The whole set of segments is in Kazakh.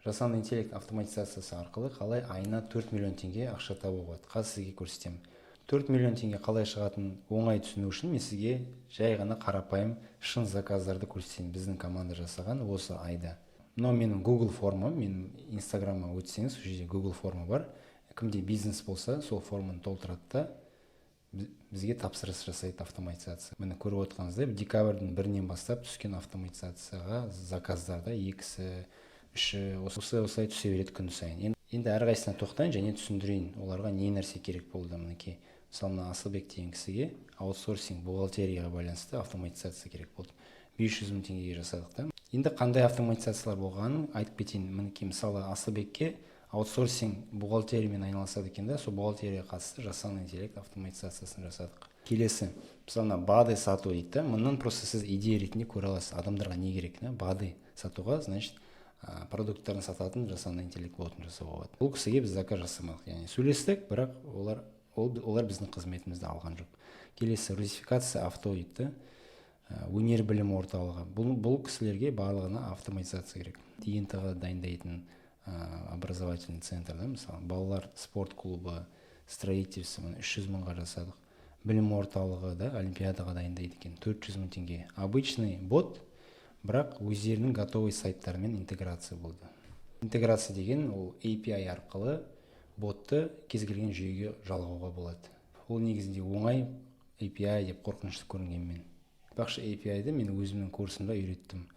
жасанды интеллект автоматизациясы арқылы қалай айына 4 миллион теңге ақша табуға болады. Қазір сізге көрсетемін. 4 миллион теңге қалай шығатынын оңай түсіну үшін мен сізге жай ғана қарапайым шын заказдарды көрсетейін. Біздің команда жасаған осы айда. Мынау менің Google формам, менің Инстаграмға өтсеңіз, сол жерде Google форма бар. Кімде бизнес болса, сол форманы толтырады да бізге тапсырыс жасайды автоматизация. Міне көріп отырғаныңыздай, декабрьдің 1-нен бастап түскен автоматизацияға заказдарда 2-сі, 3-і осылай түсе береді күн сайын. Енді әрқайсысына тоқтайын және түсіндірейін, оларға не нәрсе керек болды. Мінекей, мысалы мына Асылбек деген кісіге аутсорсинг, бухгалтерияға байланысты автоматизация керек болды. 500 мың теңгеге жасадық та. Енді қандай автоматизациялар болғанын айтып кетейін. Мінекей, мысалы Асылбекке аутсорсинг бухгалтериямен айналысады екен да, сол бухгалтерияға қатысты жасанды интеллект автоматизациясын жасадық. Келесі, мысалы БАДы сату дейді. Мұнан просто сіз идея ретінде көре аласыз, адамдарға не керек, БАДы сатуға, значит, продукттарын сататын жасанды интеллект ботын жасауға болады. Бұл кісіге біз заказ жасамадық, яғни сөйлестік, бірақ олар біздің қызметімізді алған жоқ. Келесі, русификация авто дейді. Өнер білім орталығы. Бұл кісілерге барлығына автоматизация керек. ТНТ-ға дайындайтын образовательный центрда, мысалы балалар спорт клубы, строительство 300 мыңға жасадық. Білім орталығы да олимпиадаға дайындайды екен, 400 мың теңге. Обычный бот, бірақ өздерінің готовый сайттарымен интеграция болды. Интеграция деген ол API арқылы ботты кез келген жүйеге жалғауға болады. Ол негізінде оңай API деп қорқынышты көрінгенмен. Бақшы API-ді мен өзімнің курсымда үйреттім.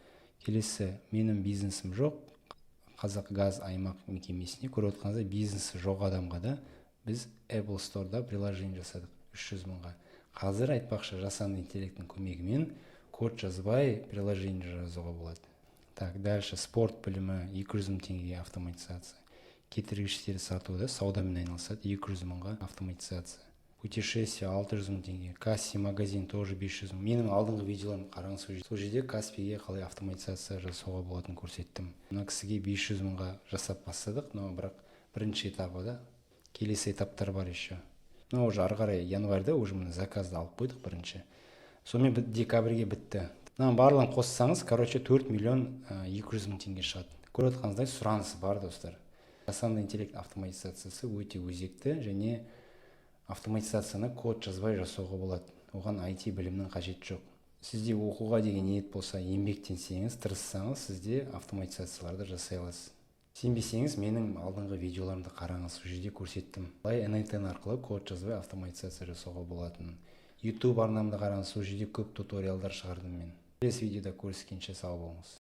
Келесі, менің бизнесім жоқ, Қазақ газ аймақ мекемесіне көріп отырғаныңыздай бизнесі жоқ адамға да біз Apple Store-да приложение жасадық 300 мыңға. Қазір айтпақшы жасанды интеллекттің көмегімен код жазбай приложение жазуға болады. Так, дальше спорт білімі 200 мың теңгеге автоматизация. Кетіргіштер сатуда саудамен айналысады 200 мыңға автоматизация. Путешествие 600 мың теңге. Касси магазин тоже 500 мың. Менің алдыңғы видеоларым қараңыз, сол жерде Каспиге қалай автоматизация жасауға болатынын көрсеттім. Мына кісіге 500 мыңға жасап бастадық, но бірақ бірінші этапы да. Келесі этаптар бар еще. Но уже ары қарай январьда уже мына заказды алып қойдық бірінші. Сонымен декабрьге бітті. Мына барлығын қоссаңыз, 4 миллион 200 мың теңге шығады. Көріп отырғаныңыздай сұранысы бар, достар. Жасанды интеллект автоматизациясы өте өзекті және автоматизацияны код жазбай жасауға болады. Оған IT білімнің қажет жоқ. Сізде оқуға деген ниет болса, еңбектенсеңіз, тырыссаңыз, сізде автоматизацияларды жасай аласыз. Сенбесеңіз, менің алдыңғы видеоларымды қараңыз, сол жерде көрсеттім. Қалай NLTN арқылы код жазбай автоматизация жасауға болатынын. YouTube арнамды қараңыз, сол жерде көп туториалдар шығардым мен. Келесі видеода көріскенше сау болыңыз.